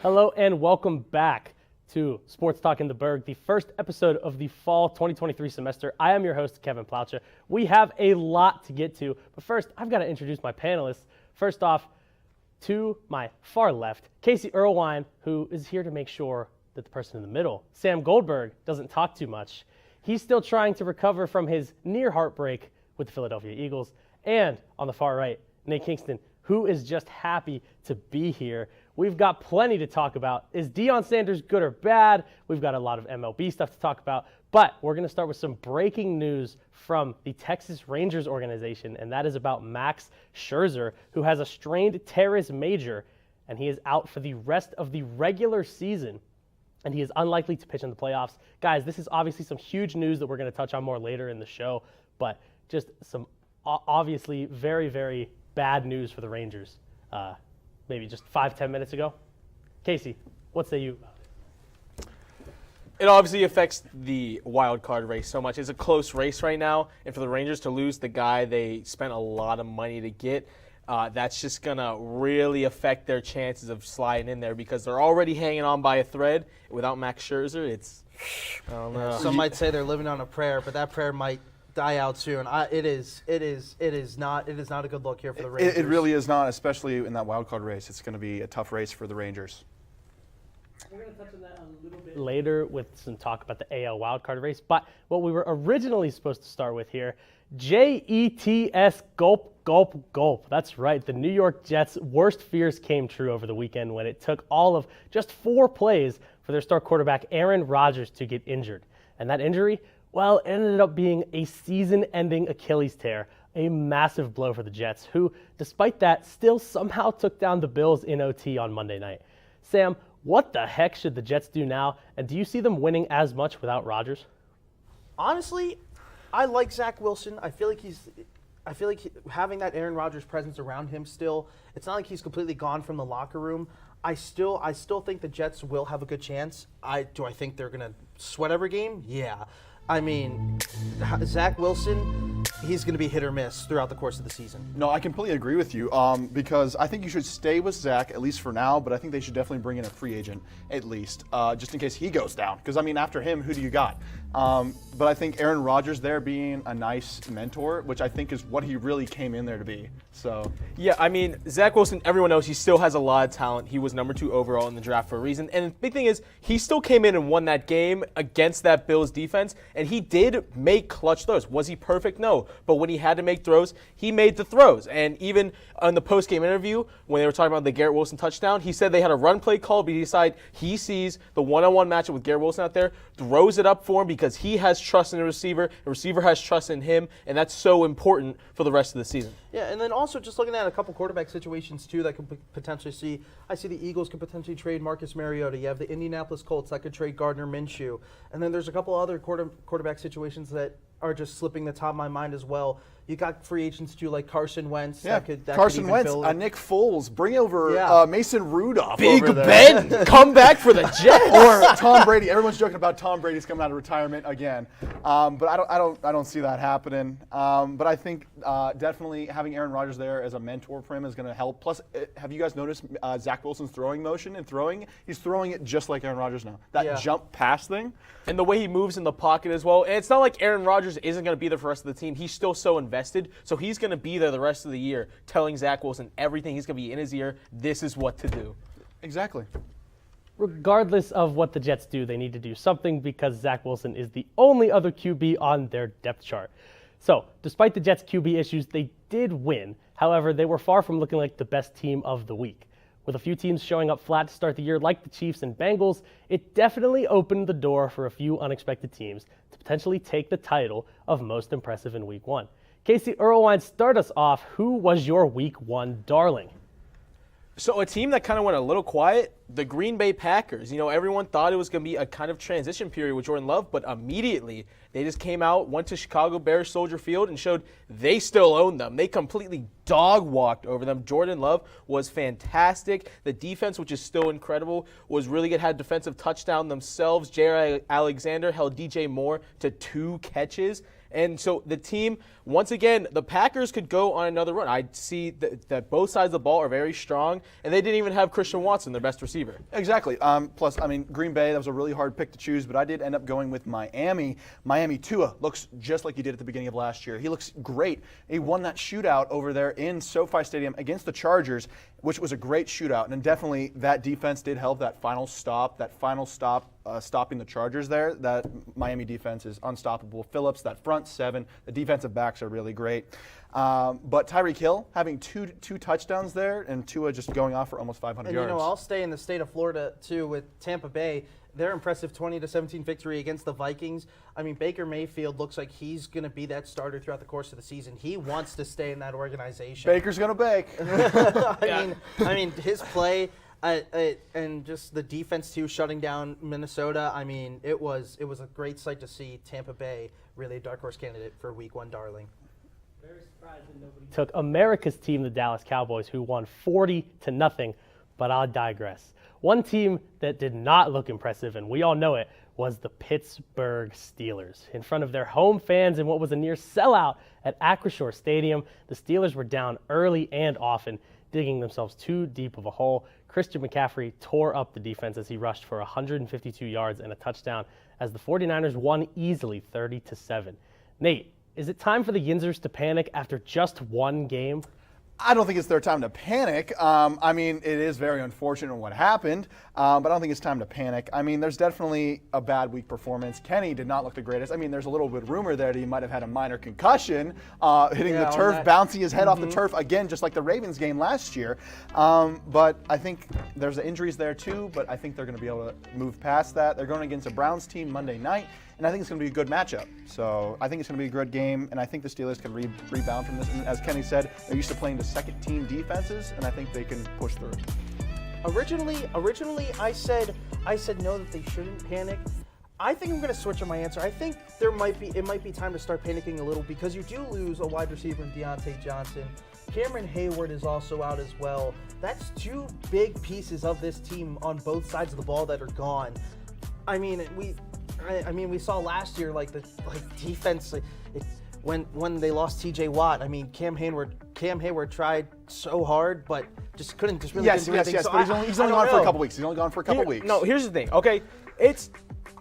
Hello and welcome back to Sports Talk in the Burgh, the first episode of the fall 2023 semester. I am your host, Kevin Plaucha. We have a lot to get to, but first, I've got to introduce my panelists. First off, to my far left, Casey Irwine, who is here to make sure that the person in the middle, Sam Goldberg, doesn't talk too much. He's still trying to recover from his near heartbreak with the Philadelphia Eagles. And on the far right, Nate Kingston, who is just happy to be here. We've got plenty to talk about. Is Deion Sanders good or bad? We've got a lot of MLB stuff to talk about, but we're going to start with some breaking news from the Texas Rangers organization, and that is about Max Scherzer, who has a strained teres major, and he is out for the rest of the regular season, and he is unlikely to pitch in the playoffs. Guys, this is obviously some huge news that we're going to touch on more later in the show, but just some obviously very, very bad news for the Rangers. Maybe just 5-10 minutes ago. Casey, what say you about it? It obviously affects the wild card race so much. It's a close race right now, and for the Rangers to lose the guy they spent a lot of money to get, that's just going to really affect their chances of sliding in there because they're already hanging on by a thread. Without Max Scherzer, I don't know. Some might say they're living on a prayer, but that prayer might die out soon. It is not a good look here for the Rangers. It really is not, especially in that wild card race. It's going to be a tough race for the Rangers. We're going to touch on that a little bit later with some talk about the AL wildcard race. But what we were originally supposed to start with here, JETS gulp, gulp, gulp. That's right. The New York Jets' worst fears came true over the weekend when it took all of just 4 plays for their star quarterback Aaron Rodgers to get injured. And that injury, well, it ended up being a season-ending Achilles tear, a massive blow for the Jets, who, despite that, still somehow took down the Bills in OT on Monday night. Sam, what the heck should the Jets do now, and do you see them winning as much without Rodgers? Honestly, I like Zach Wilson. I feel like having that Aaron Rodgers presence around him still, it's not like he's completely gone from the locker room. I still think the Jets will have a good chance. Do I think they're going to sweat every game? Yeah. I mean, Zach Wilson, he's going to be hit or miss throughout the course of the season. No, I completely agree with you because I think you should stay with Zach, at least for now, but I think they should definitely bring in a free agent, at least, just in case he goes down. Because, I mean, after him, who do you got? But I think Aaron Rodgers there being a nice mentor, which I think is what he really came in there to be. So Yeah, I mean, Zach Wilson, everyone knows he still has a lot of talent. He was number 2 overall in the draft for a reason. And the big thing is he still came in and won that game against that Bills defense, and he did make clutch throws. Was he perfect? No. But when he had to make throws, he made the throws. And even on the post-game interview, when they were talking about the Garrett Wilson touchdown, he said they had a run play call, but he decided he sees the one-on-one matchup with Garrett Wilson out there, throws it up for him because he has trust in the receiver has trust in him, and that's so important for the rest of the season. Yeah, and then also just looking at a couple quarterback situations too that could potentially see. I see the Eagles could potentially trade Marcus Mariota. You have the Indianapolis Colts that could trade Gardner Minshew, and then there's a couple other quarterback situations that are just slipping the top of my mind as well. You got free agents too, like Carson Wentz. yeah, that Carson could Wentz, fill Nick Foles, bring over Mason Rudolph. Big over there. Ben, come back for the Jets. Or Tom Brady. Everyone's joking about Tom Brady's coming out of retirement again, but I don't see that happening. But I think definitely having Aaron Rodgers there as a mentor for him is going to help. Plus, have you guys noticed Zach Wilson's throwing motion and throwing? He's throwing it just like Aaron Rodgers now. That jump pass thing, and the way he moves in the pocket as well. And it's not like Aaron Rodgers isn't going to be there for the rest of the team. He's still so invested, so he's going to be there the rest of the year, telling Zach Wilson everything. He's going to be in his ear. This is what to do. Exactly. Regardless of what the Jets do, they need to do something because Zach Wilson is the only other QB on their depth chart. So, despite the Jets' QB issues, they did win. However, they were far from looking like the best team of the week. With a few teams showing up flat to start the year like the Chiefs and Bengals, it definitely opened the door for a few unexpected teams to potentially take the title of most impressive in Week 1. Casey Irwine, start us off. Who was your Week 1 darling? So a team that kind of went a little quiet, the Green Bay Packers. You know, everyone thought it was going to be a kind of transition period with Jordan Love, but immediately they just came out, went to Chicago Bears Soldier Field, and showed they still own them. They completely dog-walked over them. Jordan Love was fantastic. The defense, which is still incredible, was really good. Had defensive touchdown themselves. Jair Alexander held DJ Moore to 2 catches. And so the team, once again, the Packers could go on another run. I see that both sides of the ball are very strong, and they didn't even have Christian Watson, their best receiver. receiver. Exactly. Plus, I mean, Green Bay, that was a really hard pick to choose, but I did end up going with Miami. Miami Tua looks just like he did at the beginning of last year. He looks great. He won that shootout over there in SoFi Stadium against the Chargers, which was a great shootout. And definitely that defense did help that final stop, stopping the Chargers there. That Miami defense is unstoppable. Phillips, that front seven, the defensive backs are really great. But Tyreek Hill having two touchdowns there, and Tua just going off for almost 500 yards. And I'll stay in the state of Florida too with Tampa Bay. Their impressive 20-17 victory against the Vikings. I mean, Baker Mayfield looks like he's going to be that starter throughout the course of the season. He wants to stay in that organization. Baker's going to bake. I mean, his play and just the defense too, shutting down Minnesota. I mean, it was a great sight to see Tampa Bay really a dark horse candidate for Week 1 darling. Very surprised that nobody took America's team, the Dallas Cowboys, who won 40-0, but I'll digress. One team that did not look impressive, and we all know it, was the Pittsburgh Steelers. In front of their home fans in what was a near sellout at Acrisure Stadium, the Steelers were down early and often, digging themselves too deep of a hole. Christian McCaffrey tore up the defense as he rushed for 152 yards and a touchdown as the 49ers won easily 30-7. Nate, is it time for the Yinzers to panic after just one game? I don't think it's their time to panic. I mean, it is very unfortunate what happened, but I don't think it's time to panic. I mean, there's definitely a bad week performance. Kenny did not look the greatest. I mean, there's a little bit of rumor there that he might have had a minor concussion, hitting the turf, bouncing his head off the turf again, just like the Ravens game last year. But I think there's injuries there too, but I think they're going to be able to move past that. They're going against a Browns team Monday night, and I think it's going to be a good matchup. So I think it's going to be a good game, and I think the Steelers can rebound from this. And as Kenny said, they're used to playing the second-team defenses, and I think they can push through. Originally, I said no, that they shouldn't panic. I think I'm going to switch on my answer. I think it might be time to start panicking a little because you do lose a wide receiver in Deontay Johnson. Cameron Hayward is also out as well. That's two big pieces of this team on both sides of the ball that are gone. I mean, we saw last year defense when they lost T.J. Watt. I mean, Cam Hayward tried so hard, but just couldn't do anything. Yes. So But he's only gone for a couple weeks. He's only gone for a couple weeks. No, here's the thing. Okay,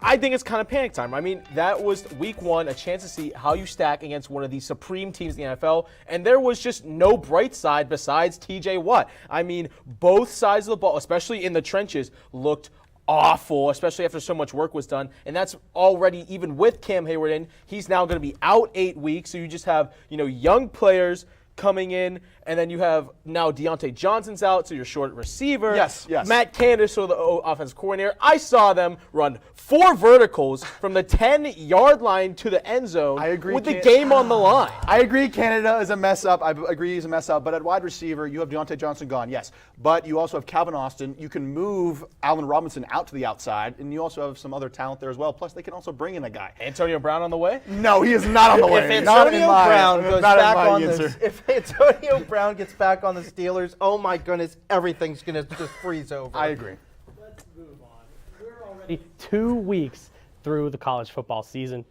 I think it's kind of panic time. I mean, that was Week 1, a chance to see how you stack against one of the supreme teams in the NFL, and there was just no bright side besides T.J. Watt. I mean, both sides of the ball, especially in the trenches, looked awful, especially after so much work was done. And that's already, even with Cam Hayward in, he's now going to be out 8 weeks. So you just have, young players coming in, and then you have now Deontay Johnson's out, so you're short receiver. Yes. Matt Candace, so the offensive coordinator. I saw them run 4 verticals from the 10-yard line to the end zone. I agree, with the game on the line. I agree Canada is a mess up. I agree he's a mess up. But at wide receiver, you have Deontay Johnson gone, yes. But you also have Calvin Austin. You can move Allen Robinson out to the outside, and you also have some other talent there as well. Plus, they can also bring in a guy. Antonio Brown on the way? No, he is not on the way. If Antonio Brown goes back on this, if Antonio Brown gets back on the Steelers, oh my goodness, everything's going to just freeze over. I agree. Let's move on. We're already 2 weeks through the college football season,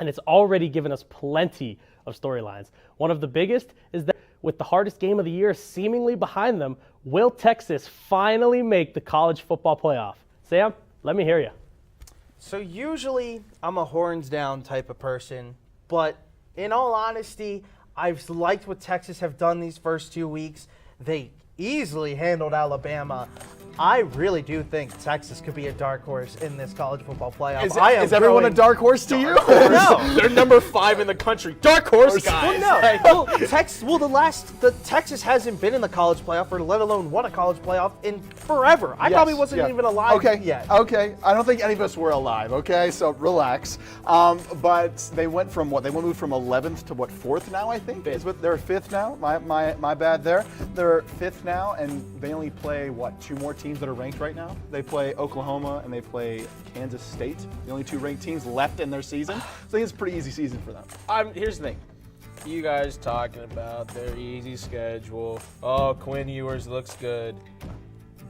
and it's already given us plenty of storylines. One of the biggest is that with the hardest game of the year seemingly behind them, will Texas finally make the college football playoff? Sam, let me hear you. So usually I'm a horns down type of person, but in all honesty, I've liked what Texas have done these first 2 weeks. They easily handled Alabama. I really do think Texas could be a dark horse in this college football playoff. Is everyone a dark horse to you? No. They're number 5 in the country. Dark horse, guys. Well, no. Texas hasn't been in the college playoff, or let alone won a college playoff in forever. I probably wasn't even alive yet. Okay. I don't think any of us were alive. Okay, so relax. But they went from what? They moved from 11th to what? 4th now, I think. They're 5th now. My bad there. They're 5th now, and they only play what? 2 more teams that are ranked right now. They play Oklahoma and they play Kansas State. The only 2 ranked teams left in their season. So I think it's a pretty easy season for them. Here's the thing. You guys talking about their easy schedule. Oh, Quinn Ewers looks good.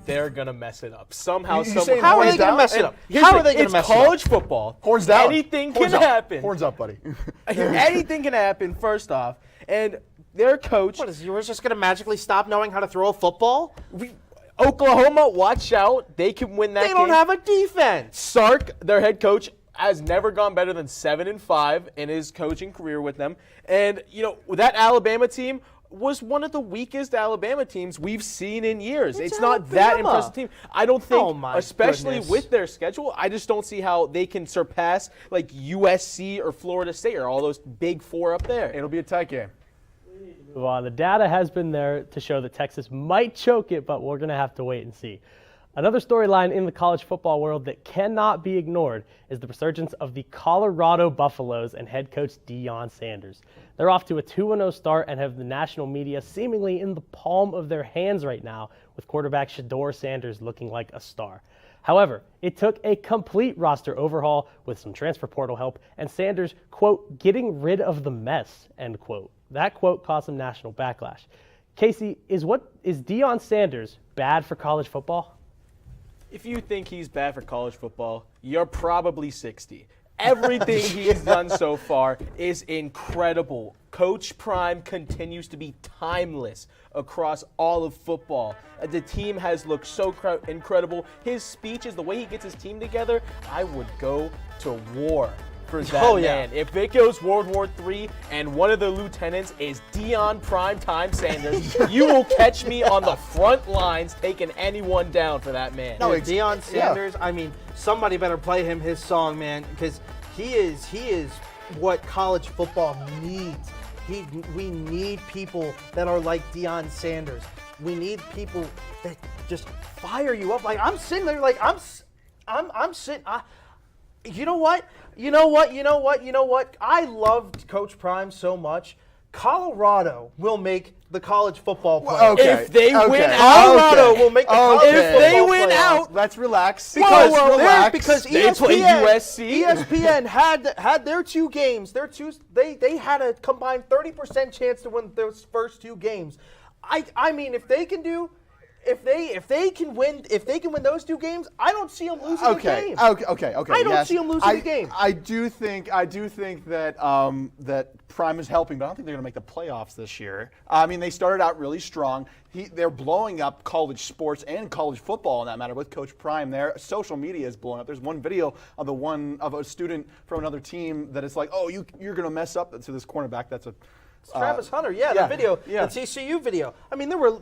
They're going to mess it up. Somehow, somehow. How are they going to mess it up? How are they going to mess it up? It's college football. Horns down. Anything can happen. Horns up, buddy. Anything can happen, first off. And their coach. What, is Ewers just going to magically stop knowing how to throw a football? Oklahoma, watch out. They can win that They game. don't have a defense. Sark, their head coach, has never gone better than 7-5 in his coaching career with them. And, that Alabama team was one of the weakest Alabama teams we've seen in years. It's not that Alabama. impressive team. I don't think, Oh, my especially goodness. with their schedule, I just don't see how they can surpass like USC or Florida State or all those big four up there. It'll be a tight game. Move on. The data has been there to show that Texas might choke it, but we're going to have to wait and see. Another storyline in the college football world that cannot be ignored is the resurgence of the Colorado Buffaloes and head coach Deion Sanders. They're off to a 2-0 start and have the national media seemingly in the palm of their hands right now, with quarterback Shedeur Sanders looking like a star. However, it took a complete roster overhaul with some transfer portal help and Sanders, quote, getting rid of the mess, end quote. That quote caused some national backlash. Casey, is Deion Sanders bad for college football? If you think he's bad for college football, you're probably 60. Everything he's done so far is incredible. Coach Prime continues to be timeless across all of football. The team has looked so incredible. His speeches, the way he gets his team together, I would go to war for that man. If it goes World War III and one of the lieutenants is Deion Primetime Sanders, you will catch me on the front lines taking anyone down for that man. No, Deion Sanders, I mean, somebody better play him his song, man, because he is what college football needs. We need people that are like Deion Sanders. We need people that just fire you up. Like, I'm sitting there, like, I'm sitting. You know what? I loved Coach Prime so much. Colorado will make the college football playoffs. If they win out, Colorado will make the college if they football win playoffs. out, Let's relax. Because They play USC. ESPN had their two games. They had a combined 30% chance to win those first two games. I mean, if they can win those two games, I don't see them losing the game. Okay. I don't see them losing the game. I do think that that Prime is helping, but I don't think they're going to make the playoffs this year. I mean, they started out really strong. They're blowing up college sports and college football, in that matter, with Coach Prime. Their social media is blowing up. There's one video of a student from another team that is like, "Oh, you're going to mess up to this cornerback." That's a Travis Hunter, the video, the TCU video. I mean, there were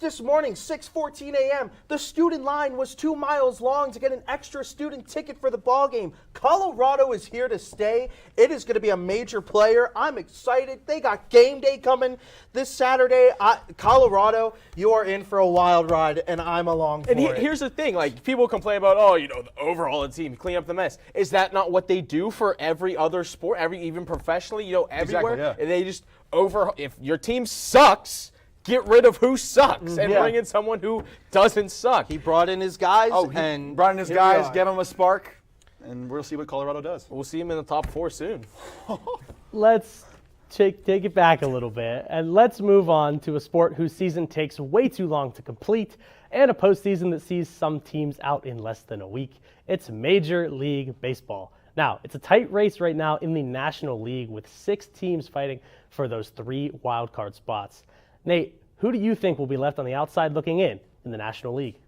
this morning, 6:14 a.m. The student line was 2 miles long to get an extra student ticket for the ball game. Colorado is here to stay. It is going to be a major player. I'm excited. They got game day coming this Saturday. Colorado, you are in for a wild ride, and I'm along for it. Here's the thing: like, people complain about, the overall team, clean up the mess. Is that not what they do for every other sport, even professionally? Everywhere. Exactly, They just if your team sucks, get rid of who sucks and bring in someone who doesn't suck. He brought in his guys. Gave him a spark, and we'll see what Colorado does. We'll see him in the top 4 soon. Let's take it back a little bit, and let's move on to a sport whose season takes way too long to complete, and a postseason that sees some teams out in less than a week. It's Major League Baseball. Now, it's a tight race right now in the National League with 6 teams fighting for those 3 wildcard spots. Nate, who do you think will be left on the outside looking in the National League?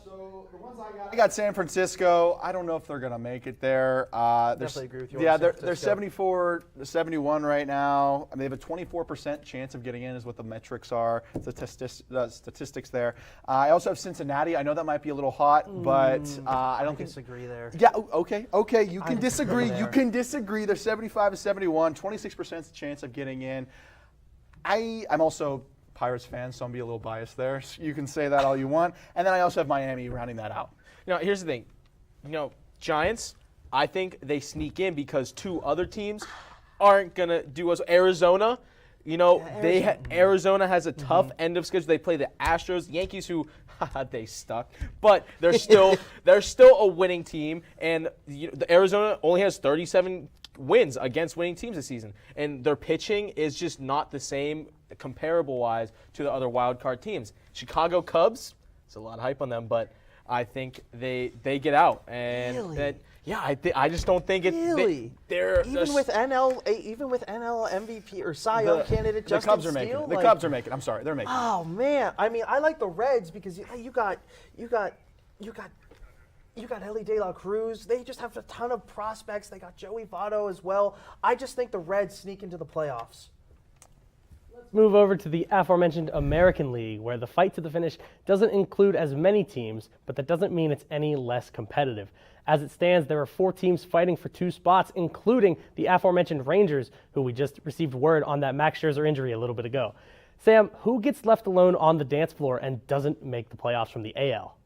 So the ones I got San Francisco. I don't know if they're going to make it there. Definitely agree with you. Yeah, on San they're Francisco. 74-71 right now. I mean, they have a 24% chance of getting in, is what the metrics are. The statistics there. I also have Cincinnati. I know that might be a little hot, but I don't disagree there. Yeah. Okay. You can disagree. there. You can disagree. They're 75-71. 26% chance of getting in. I'm also Pirates fan, so I'm be a little biased there. So you can say that all you want. And then I also have Miami rounding that out. Here's the thing. Giants, I think they sneak in because 2 other teams aren't going to do as Arizona. Arizona has a tough end of schedule. They play the Astros, Yankees, who they stuck, but they're still a winning team. And the Arizona only has 37 wins against winning teams this season, and their pitching is just not the same comparable-wise to the other wild card teams. Chicago Cubs, it's a lot of hype on them, but I think they get out. And Really? Yeah, I just don't think it's Really? they're Even with NL MVP or Cy Young candidate The Justin Cubs are Steele, making it. The like- Cubs are making it. I'm sorry, they're making it. Oh man, I mean, I like the Reds because you got Ellie De La Cruz. They just have a ton of prospects. They got Joey Votto as well. I just think the Reds sneak into the playoffs. Move over to the aforementioned American League, where the fight to the finish doesn't include as many teams, but that doesn't mean it's any less competitive. As it stands, there are 4 teams fighting for 2 spots, including the aforementioned Rangers, who we just received word on that Max Scherzer injury a little bit ago. Sam, who gets left alone on the dance floor and doesn't make the playoffs from the AL?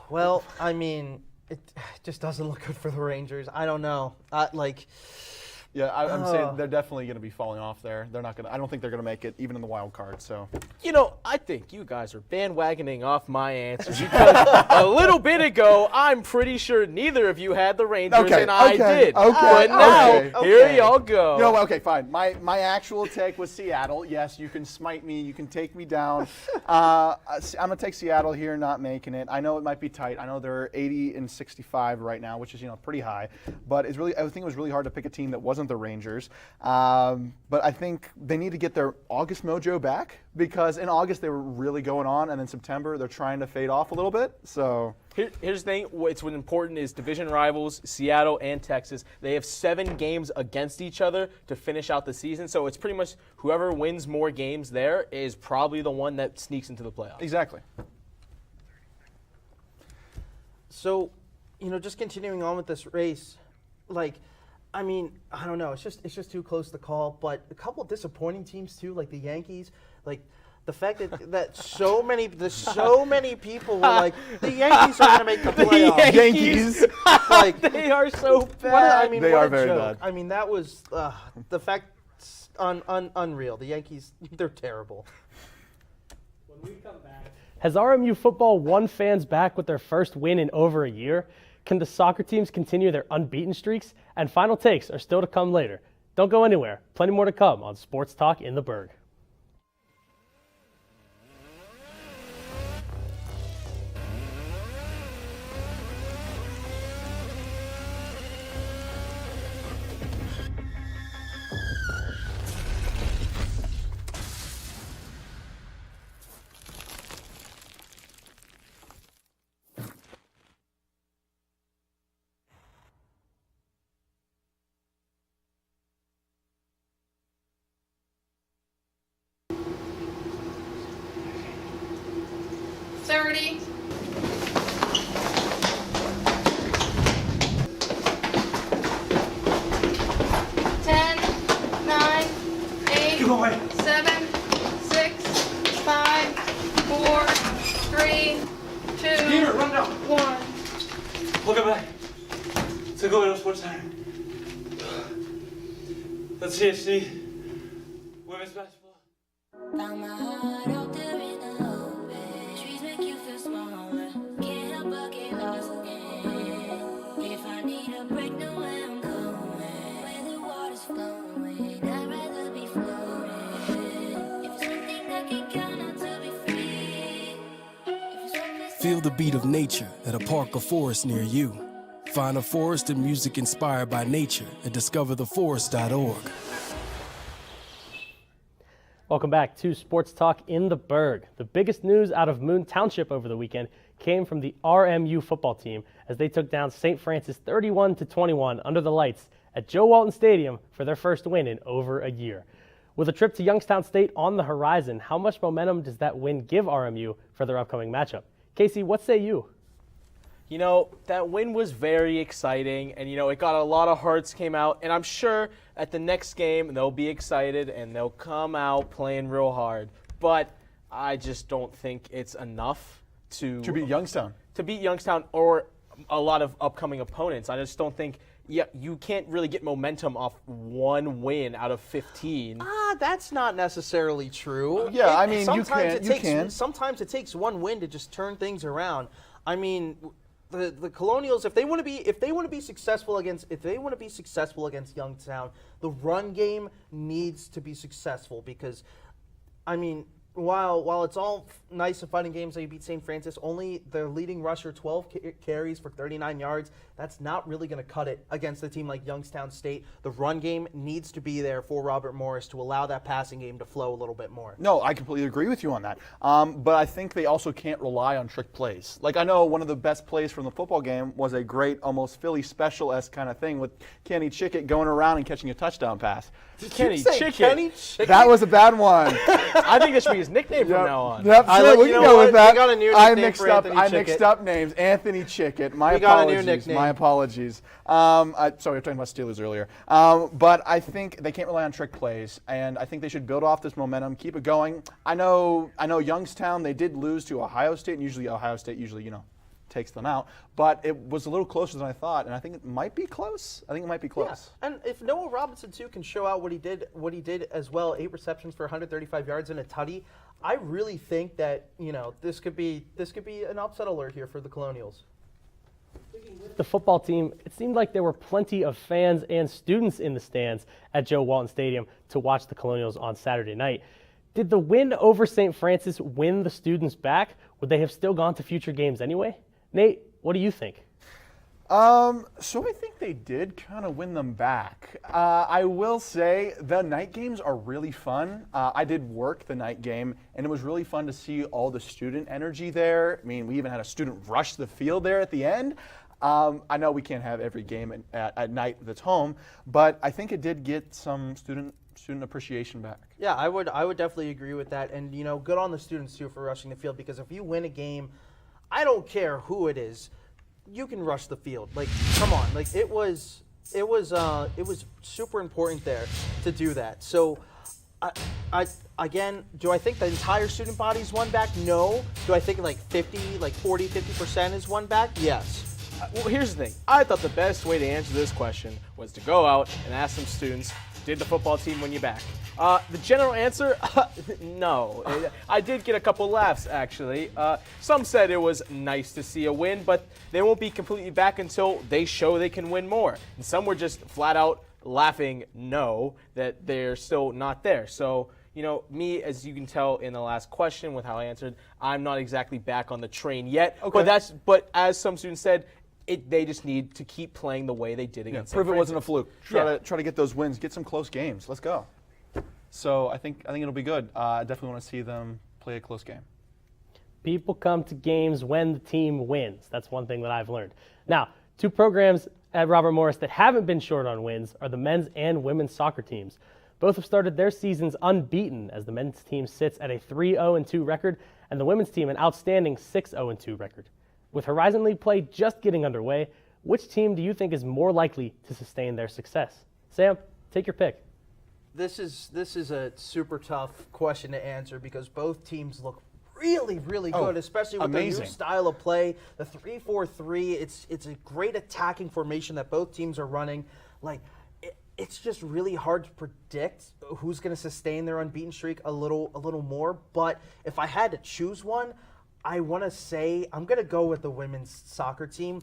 Well, I mean, it just doesn't look good for the Rangers. I don't know. Yeah, I'm saying they're definitely going to be falling off there. They're not going to. I don't think they're going to make it even in the wild card. So, I think you guys are bandwagoning off my answers because a little bit ago, I'm pretty sure neither of you had the Rangers and I did. But now, here y'all go. Okay, fine. My actual take was Seattle. Yes, you can smite me. You can take me down. I'm going to take Seattle here, not making it. I know it might be tight. I know they're 80-65 right now, which is pretty high. But I think it was really hard to pick a team that wasn't the Rangers. But I think they need to get their August mojo back because in August they were really going on, and then September they're trying to fade off a little bit. So here's the thing. What's important is division rivals, Seattle and Texas. They have 7 games against each other to finish out the season. So it's pretty much whoever wins more games there is probably the one that sneaks into the playoffs. Exactly. So, just continuing on with this race, I mean, I don't know. It's just too close to call. But a couple of disappointing teams too, like the Yankees. Like the fact that so many people were like, the Yankees are going to make the playoffs. Yankees. They are so bad. They are very joke. bad. I mean, that was the fact. Unreal. The Yankees, they're terrible. When we come back, has RMU football won fans back with their first win in over a year? Can the soccer teams continue their unbeaten streaks? And final takes are still to come later. Don't go anywhere. Plenty more to come on Sports Talk in the Burgh. Thirty. 10, 9, 8, 7, 6, 5, 4, 3, 2, Run down. 1. Welcome back to Golden Sports Center. Let's see women's basketball. Found my heart out there in the open. Trees make you feel smaller. Can't help but get lost again. If I need a break, know where I'm going. Where the water's flowing, I'd rather be floating. If it's something that can count on to be free. Feel the beat of nature at a park or forest near you. Find a forest and music inspired by nature at discovertheforest.org. Welcome back to Sports Talk in the Burgh. The biggest news out of Moon Township over the weekend came from the RMU football team as they took down St. Francis 31-21 under the lights at Joe Walton Stadium for their first win in over a year. With a trip to Youngstown State on the horizon, how much momentum does that win give RMU for their upcoming matchup? Casey, what say you? That win was very exciting, and, it got a lot of hearts came out, and I'm sure at the next game they'll be excited and they'll come out playing real hard. But I just don't think it's enough to beat Youngstown. To beat Youngstown or a lot of upcoming opponents. I just don't think, you can't really get momentum off one win out of 15. That's not necessarily true. Yeah, I mean, you sometimes can. Sometimes it takes one win to just turn things around. I mean, the Colonials, if they want to be successful against Youngstown, the run game needs to be successful because, I mean, while it's all nice and fun in games that you beat St. Francis, only their leading rusher 12 carries for 39 yards. That's not really going to cut it against a team like Youngstown State. The run game needs to be there for Robert Morris to allow that passing game to flow a little bit more. No, I completely agree with you on that. But I think they also can't rely on trick plays. Like, I know one of the best plays from the football game was a great, almost Philly special-esque kind of thing with Kenny Chickett going around and catching a touchdown pass. Kenny Chickett. That was a bad one. I think that should be his nickname from now on. Yep, I sure, like- we you can know go what? with that. We got a new I nickname mixed for up. Anthony I mixed Chickett. up names. Anthony Chickett. My We got a new apologies. nickname. My apologies. Sorry, we were talking about Steelers earlier. But I think they can't rely on trick plays, and I think they should build off this momentum, keep it going. I know Youngstown, they did lose to Ohio State, and usually Ohio State takes them out. But it was a little closer than I thought, and I think it might be close. Yeah. And if Noah Robinson too can show out what he did as well, 8 receptions for 135 yards and a tutty, I really think that this could be an upset alert here for the Colonials. The football team, it seemed like there were plenty of fans and students in the stands at Joe Walton Stadium to watch the Colonials on Saturday night. Did the win over St. Francis win the students back? Would they have still gone to future games anyway? Nate, what do you think? So I think they did kind of win them back. I will say the night games are really fun. I did work the night game, and it was really fun to see all the student energy there. I mean, we even had a student rush the field there at the end. I know we can't have every game at night that's home, but I think it did get some student appreciation back. Yeah, I would definitely agree with that. And good on the students too for rushing the field, because if you win a game, I don't care who it is, you can rush the field. Like, come on, like it was super important there to do that. So, again, do I think the entire student body's won back? No. Do I think like 50% is won back? Yes. Well, here's the thing. I thought the best way to answer this question was to go out and ask some students, did the football team win you back? The general answer, no. I did get a couple laughs, actually. Some said it was nice to see a win, but they won't be completely back until they show they can win more. And some were just flat out laughing no, that they're still not there. So, me, as you can tell in the last question with how I answered, I'm not exactly back on the train yet. Okay. But as some students said, they just need to keep playing the way they did against St. Prove it wasn't a Francis. fluke. Try to get those wins, get some close games. Let's go. So I think it'll be good. I definitely want to see them play a close game. People come to games when the team wins. That's one thing that I've learned. Now, 2 programs at Robert Morris that haven't been short on wins are the men's and women's soccer teams. Both have started their seasons unbeaten, as the men's team sits at a 3-0-2 record and the women's team an outstanding 6-0-2 record. With Horizon League play just getting underway, which team do you think is more likely to sustain their success? Sam, take your pick. This is a super tough question to answer because both teams look really, really good, especially with amazing. their new style of play. The 3-4-3, it's a great attacking formation that both teams are running. Like, it's just really hard to predict who's going to sustain their unbeaten streak a little more. But if I had to choose one, I want to say I'm going to go with the women's soccer team,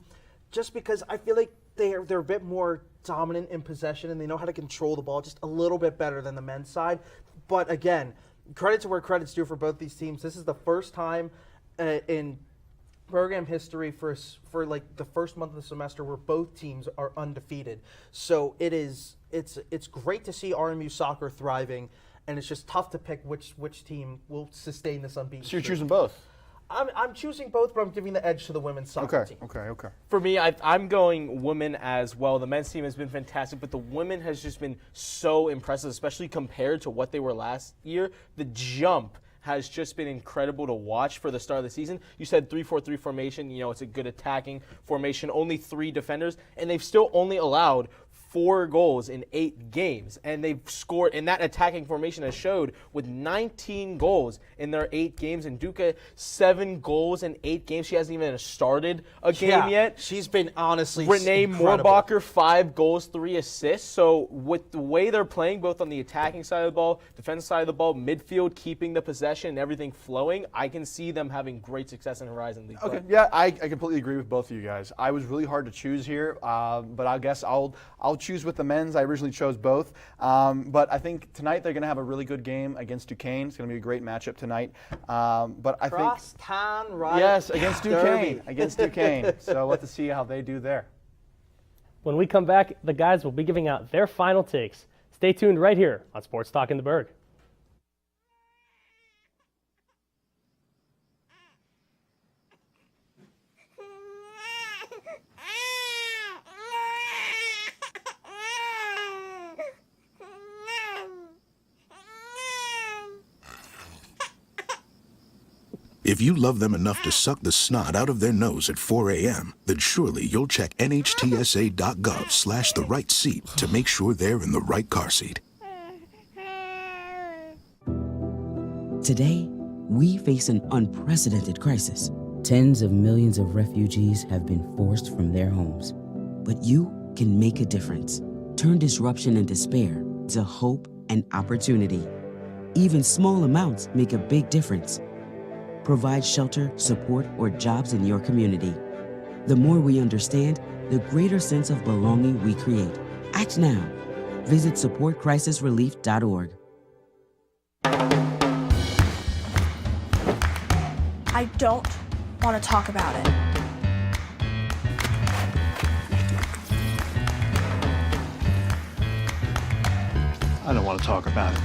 just because I feel like they're a bit more dominant in possession and they know how to control the ball just a little bit better than the men's side. But again, credit to where credit's due for both these teams. This is the first time in program history for like the first month of the semester where both teams are undefeated. So it's great to see RMU soccer thriving, and it's just tough to pick which team will sustain this unbeaten So you're streak. choosing both? I'm choosing both, but I'm giving the edge to the women's soccer team. Okay. For me, I'm going women as well. The men's team has been fantastic, but the women has just been so impressive, especially compared to what they were last year. The jump has just been incredible to watch for the start of the season. You said 3-4-3 formation. It's a good attacking formation, only 3 defenders, and they've still only allowed 4 goals in 8 games, and they've scored in that attacking formation has showed with 19 goals in their 8 games, and Duca 7 goals in 8 games. She hasn't even started a game yet. She's been honestly Renee incredible. Moorbacher, 5 goals, 3 assists. So with the way they're playing, both on the attacking side of the ball, defensive side of the ball, midfield, keeping the possession and everything flowing, I can see them having great success in Horizon League. Okay, yeah, I completely agree with both of you guys. I was really hard to choose here, but I guess I'll choose with the men's. I originally chose both. But I think tonight they're going to have a really good game against Duquesne. It's going to be a great matchup tonight. But I think Crosstown Riot yes, against Duquesne. Derby. Against Duquesne. So we'll have to see how they do there. When we come back, the guys will be giving out their final takes. Stay tuned right here on Sports Talk in the Burgh. If you love them enough to suck the snot out of their nose at 4 a.m., then surely you'll check nhtsa.gov/the right seat to make sure they're in the right car seat. Today, we face an unprecedented crisis. Tens of millions of refugees have been forced from their homes. But you can make a difference. Turn disruption and despair to hope and opportunity. Even small amounts make a big difference. Provide shelter, support, or jobs in your community. The more we understand, the greater sense of belonging we create. Act now. Visit supportcrisisrelief.org. I don't want to talk about it. I don't want to talk about it.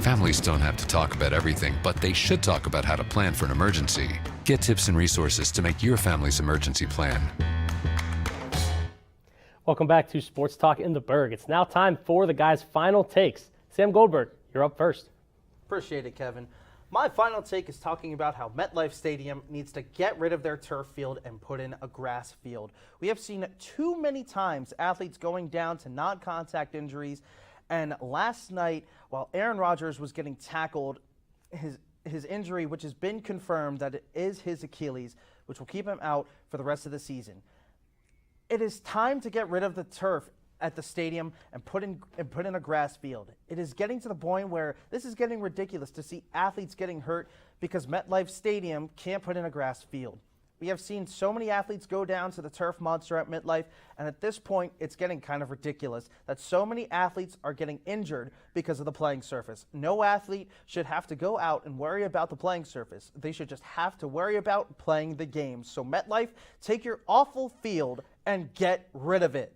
Families don't have to talk about everything, but they should talk about how to plan for an emergency. Get tips and resources to make your family's emergency plan. Welcome back to Sports Talk in the Burgh. It's now time for the guys' final takes. Sam Goldberg, you're up first. Appreciate it, Kevin. My final take is talking about how MetLife Stadium needs to get rid of their turf field and put in a grass field. We have seen too many times athletes going down to non-contact injuries. And last night, while Aaron Rodgers was getting tackled, his injury, which has been confirmed that it is his Achilles, which will keep him out for the rest of the season. It is time to get rid of the turf at the stadium and put in a grass field. It is getting to the point where this is getting ridiculous to see athletes getting hurt because MetLife Stadium can't put in a grass field. We have seen so many athletes go down to the turf monster at MetLife, and at this point, it's getting kind of ridiculous that so many athletes are getting injured because of the playing surface. No athlete should have to go out and worry about the playing surface. They should just have to worry about playing the game. So MetLife, take your awful field and get rid of it.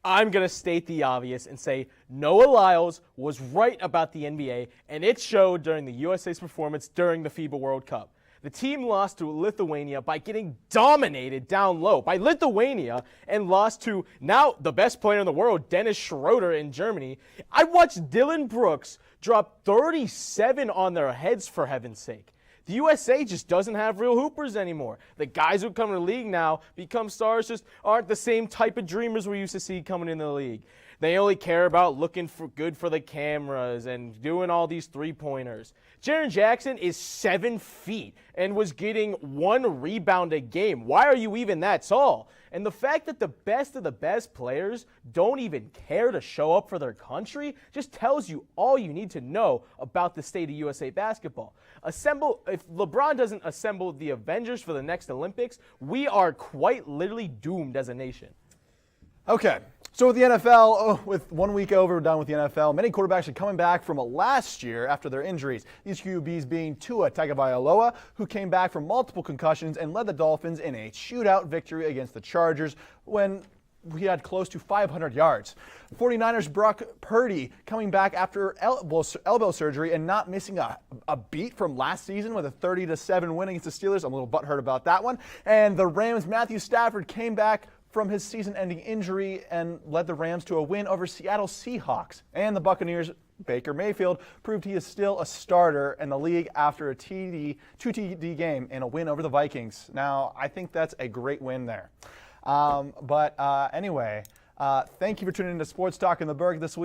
I'm going to state the obvious and say Noah Lyles was right about the NBA, and it showed during the USA's performance during the FIBA World Cup. The team lost to Lithuania by getting dominated down low by Lithuania and lost to now the best player in the world, Dennis Schroeder in Germany. I watched Dylan Brooks drop 37 on their heads, for heaven's sake. The USA just doesn't have real hoopers anymore. The guys who come to the league now become stars just aren't the same type of dreamers we used to see coming into the league. They only care about looking for good for the cameras and doing all these three-pointers. Jaren Jackson is 7 feet and was getting 1 rebound a game. Why are you even that tall? And the fact that the best of the best players don't even care to show up for their country just tells you all you need to know about the state of USA basketball. If LeBron doesn't assemble the Avengers for the next Olympics, we are quite literally doomed as a nation. Okay, so with the NFL, with 1 week over, done with the NFL, many quarterbacks are coming back from last year after their injuries. These QBs being Tua Tagovailoa, who came back from multiple concussions and led the Dolphins in a shootout victory against the Chargers when he had close to 500 yards. 49ers Brock Purdy coming back after elbow surgery and not missing a beat from last season with a 30-7 win against the Steelers. I'm a little butthurt about that one. And the Rams' Matthew Stafford came back from his season-ending injury and led the Rams to a win over Seattle Seahawks. And the Buccaneers' Baker Mayfield proved he is still a starter in the league after a 2 TD game and a win over the Vikings. Now, I think that's a great win there. Anyway, thank you for tuning into Sports Talk in the Burgh this week.